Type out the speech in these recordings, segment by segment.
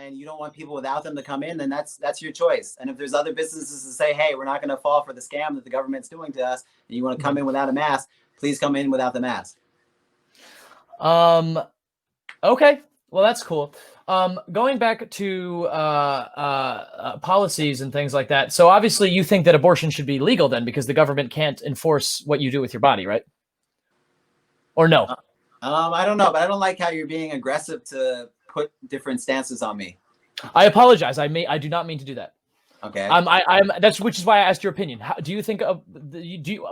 and you don't want people without them to come in, then that's your choice. And if there's other businesses to say, hey, we're not going to fall for the scam that the government's doing to us, and you want to come in without a mask, please come in without the mask. Okay, well, that's cool. Going back to policies and things like that. So obviously you think that abortion should be legal then, because the government can't enforce what you do with your body, right? Or no? I don't know, but I don't like how you're being aggressive to put different stances on me. I apologize. I do not mean to do that. Okay. Which is why I asked your opinion. How, do you think of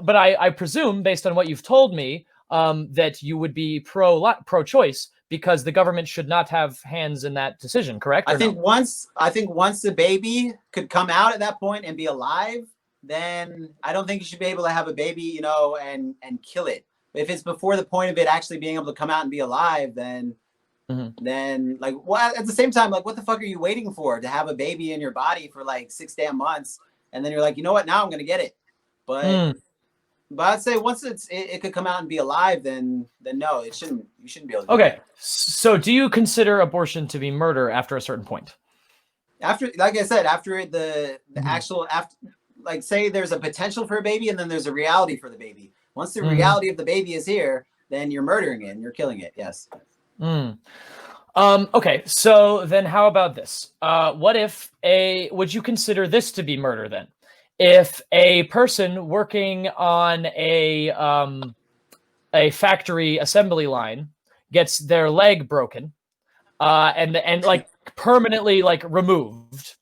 but I presume, based on what you've told me, that you would be pro-choice, because the government should not have hands in that decision, correct? I think once the baby could come out at that point and be alive, then I don't think you should be able to have a baby, and kill it. If it's before the point of it actually being able to come out and be alive, then like, well, at the same time, like, what the fuck are you waiting for to have a baby in your body for like 6 damn months, and then you're like, you know what, now I'm gonna get it. But I'd say once it could come out and be alive, then no, you shouldn't be able to do that. So do you consider abortion to be murder after a certain point? After, like I said, after the actual, after, like, say there's a potential for a baby and then there's a reality for the baby. Once the reality of the baby is here, then you're murdering it and you're killing it. Yes. Okay, so then how about this? What if would you consider this to be murder then? If a person working on a factory assembly line gets their leg broken, and like permanently like removed,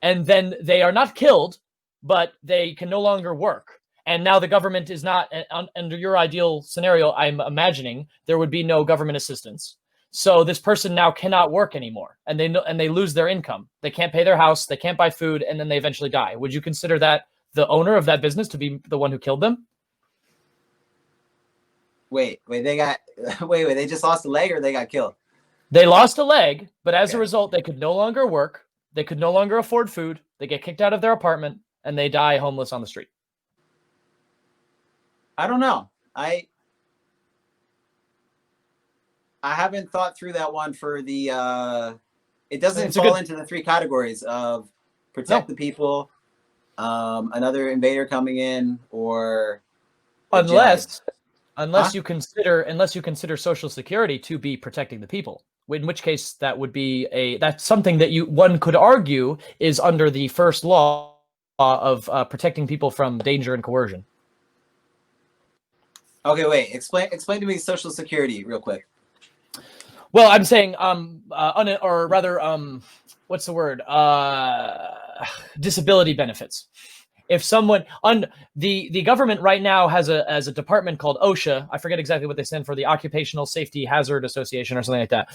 and then they are not killed, but they can no longer work. And now the government is not, under your ideal scenario, I'm imagining there would be no government assistance. So this person now cannot work anymore, and they lose their income. They can't pay their house, they can't buy food, and then they eventually die. Would you consider that the owner of that business to be the one who killed them? Wait, they just lost a leg, or they got killed? They lost a leg, but as a result, they could no longer work. They could no longer afford food. They get kicked out of their apartment, and they die homeless on the street. I don't know. I haven't thought through that one for the, it doesn't fall into the 3 categories of protect the people, another invader coming in, or unless you consider Social Security to be protecting the people, in which case that would be that's something that one could argue is under the first law of protecting people from danger and coercion. Okay, wait. Explain to me Social Security real quick. Well, I'm saying, what's the word? Disability benefits. If someone the government right now has a department called OSHA, I forget exactly what they stand for, the Occupational Safety Hazard Association or something like that.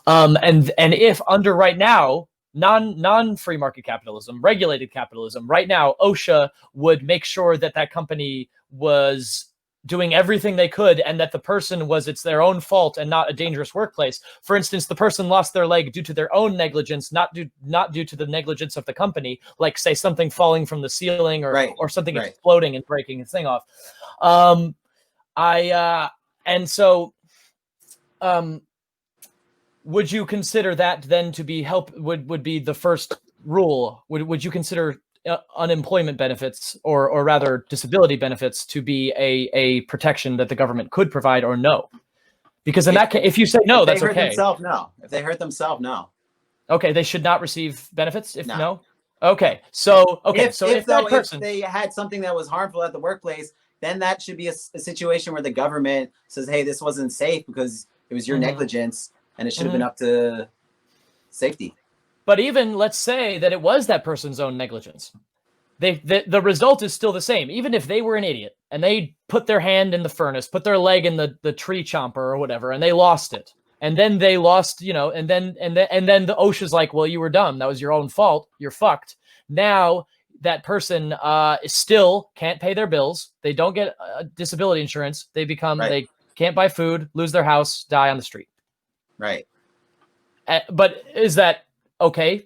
And if under right now, non-free market capitalism, regulated capitalism, right now, OSHA would make sure that company was doing everything they could, and that the person it's their own fault and not a dangerous workplace. For instance, the person lost their leg due to their own negligence, not due to the negligence of the company, like say something falling from the ceiling or something exploding and breaking its thing off. Would you consider that then to be would be the first rule? Would you consider unemployment benefits or rather disability benefits to be a protection that the government could provide, or no? Because in that case, if you say no, that's okay. If they hurt themselves, no. Okay, they should not receive benefits if no. Okay, so if they had something that was harmful at the workplace, then that should be a situation where the government says, hey, this wasn't safe because it was your negligence, and it should have been up to safety. But even let's say that it was that person's own negligence, the result is still the same. Even if they were an idiot and they put their hand in the furnace, put their leg in the tree chomper or whatever, and they lost it, and then they lost, and then the OSHA's like, well, you were dumb. That was your own fault. You're fucked. Now that person still can't pay their bills. They don't get disability insurance. They can't buy food, lose their house, die on the street. Right. But is that okay?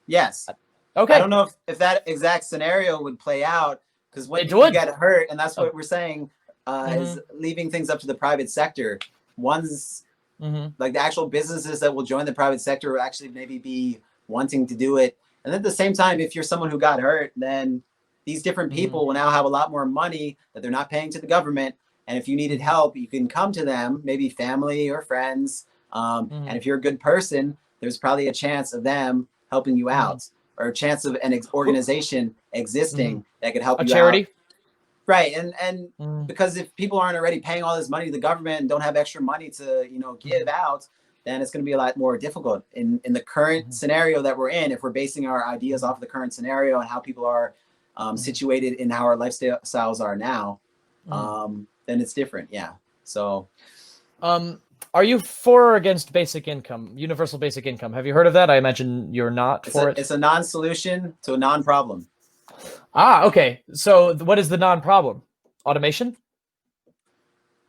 Yes. Okay. I don't know if that exact scenario would play out, because when you get hurt, and that's what we're saying, is leaving things up to the private sector. Once Like the actual businesses that will join the private sector will actually maybe be wanting to do it. And then at the same time, if you're someone who got hurt, then these different people will now have a lot more money that they're not paying to the government. And if you needed help, you can come to them, maybe family or friends. And if you're a good person, there's probably a chance of them helping you out, or a chance of an organization existing that could help a you charity. out. Right. And because if people aren't already paying all this money to the government and don't have extra money to, give out, then it's going to be a lot more difficult in the current scenario that we're in. If we're basing our ideas off of the current scenario and how people are situated in how our lifestyles are now, then it's different. Yeah. So, are you for or against basic income, universal basic income? Have you heard of that? I imagine you're not for it. It's a non-solution to a non-problem. Okay. So what is the non-problem? Automation?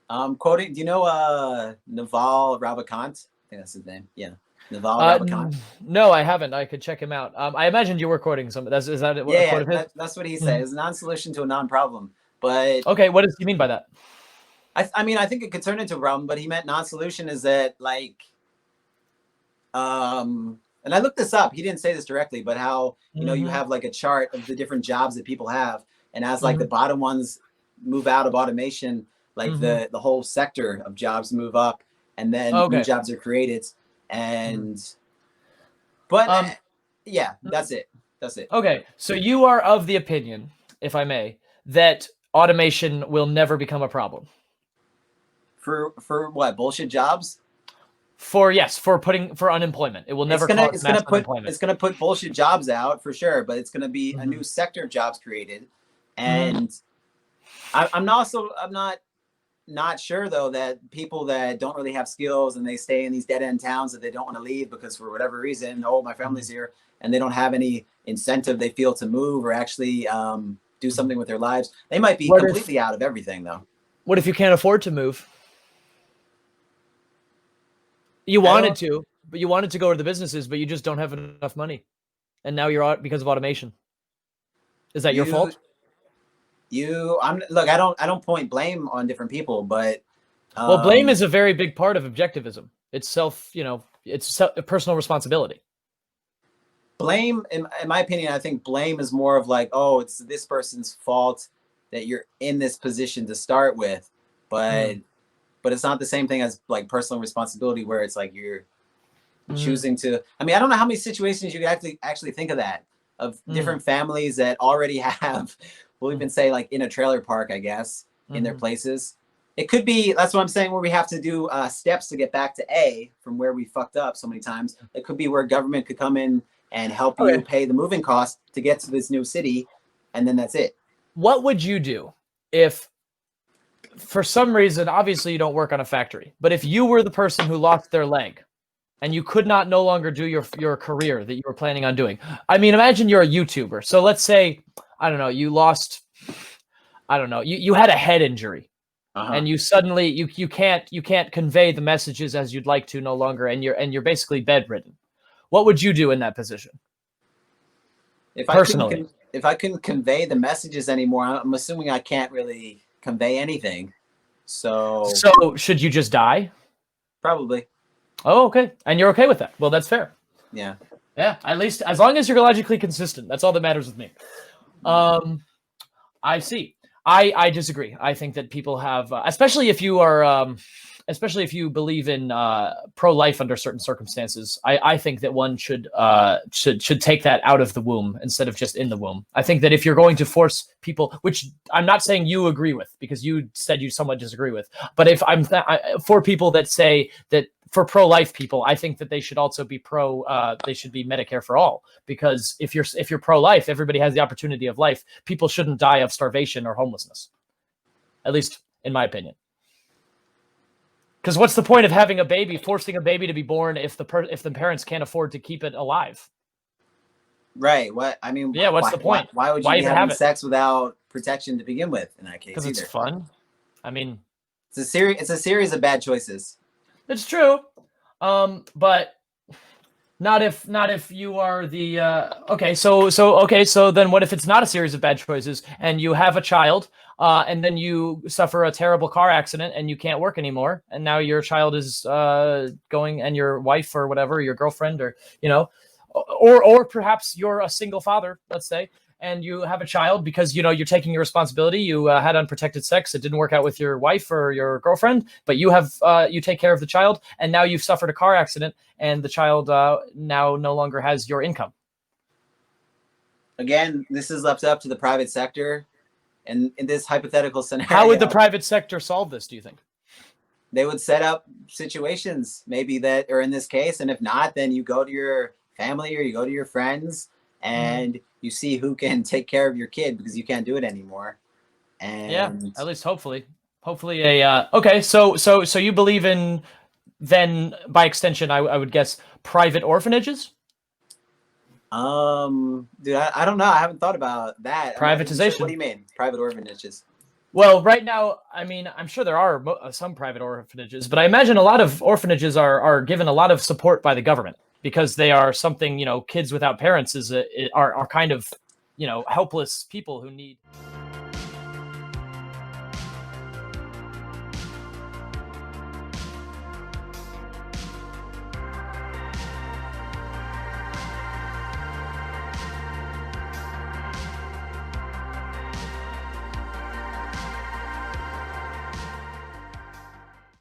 Quoting, do you know Naval Ravikant? I think that's his name. Yeah. Naval Ravikant. No, I haven't. I could check him out. I imagined you were quoting something. Is that what yeah, quote of his? That's what he said. It's a non-solution to a non-problem. But okay, what does he mean by that? I mean, I think it could turn into a problem, but he meant non-solution is that like, and I looked this up. He didn't say this directly, but how, you have like a chart of the different jobs that people have. And as like the bottom ones move out of automation, like the whole sector of jobs move up, and then new jobs are created. And, but yeah, that's it. That's it. Okay. So you are of the opinion, if I may, that automation will never become a problem. For what, bullshit jobs? For unemployment. It will never cause mass unemployment. It's gonna put bullshit jobs out for sure, but it's gonna be a new sector of jobs created. And I'm not sure though that people that don't really have skills and they stay in these dead end towns that they don't want to leave because for whatever reason, my family's here, and they don't have any incentive they feel to move or actually do something with their lives. They might be completely out of everything though. What if you can't afford to move? You wanted to go to the businesses, but you just don't have enough money, and now you're out because of automation. Is that your fault? Look, I don't point blame on different people, but well, blame is a very big part of objectivism. It's it's personal responsibility. Blame, in my opinion, I think blame is more of like, oh, it's this person's fault that you're in this position to start with, but it's not the same thing as like personal responsibility where it's like you're choosing to. I mean, I don't know how many situations you could actually think of that, of different families that already have, we'll even say like in a trailer park, I guess, in their places. It could be, that's what I'm saying, where we have to do steps to get back to A from where we fucked up so many times. It could be where government could come in and help you pay the moving cost to get to this new city, and then that's it. What would you do if, for some reason, obviously you don't work on a factory, but if you were the person who lost their leg and you could not no longer do your career that you were planning on doing? I mean, imagine you're a YouTuber. So let's say, I don't know, you lost, I don't know, you had a head injury and you suddenly, you can't convey the messages as you'd like to no longer. And you're basically bedridden. What would you do in that position? If I couldn't convey the messages anymore, I'm assuming I can't really convey anything. So should you just die? Probably. Oh, okay. And you're okay with that? Well, that's fair. Yeah. Yeah. At least as long as you're logically consistent, that's all that matters with me. I see. I disagree. I think that people have, especially if you are, especially if you believe in pro-life under certain circumstances, I think that one should take that out of the womb instead of just in the womb. I think that if you're going to force people, which I'm not saying you agree with, because you said you somewhat disagree with, but if for people that say that for pro-life people, I think that they should also be they should be Medicare for all, because if you're pro-life, everybody has the opportunity of life. People shouldn't die of starvation or homelessness, at least in my opinion. Because what's the point of having a baby, forcing a baby to be born if the parents can't afford to keep it alive? Right. What I mean. Yeah. What's the point? Why would you be having sex without protection to begin with? In that case, because it's fun. I mean, it's a series of bad choices. It's true, but Not if you are the so then what if it's not a series of bad choices and you have a child and then you suffer a terrible car accident and you can't work anymore and now your child is going, and your wife or whatever, your girlfriend, or or perhaps you're a single father, let's say, and you have a child because you're taking your responsibility. You had unprotected sex, it didn't work out with your wife or your girlfriend, but you take care of the child, and now you've suffered a car accident and the child now no longer has your income. Again, this is left up to the private sector. And in this hypothetical scenario, How would the private sector solve this, do you think? they would set up situations maybe that are in this case. And if not, then you go to your family or you go to your friends and you see who can take care of your kid because you can't do it anymore. And Yeah, at least hopefully okay, so you believe in, then by extension, I would guess, private orphanages? dude, I don't know. I haven't thought about that. Privatization. What do you mean? Private orphanages? Well, right now, I mean, I'm sure there are some private orphanages, but I imagine a lot of orphanages are given a lot of support by the government because they are something, kids without parents are kind of, helpless people who need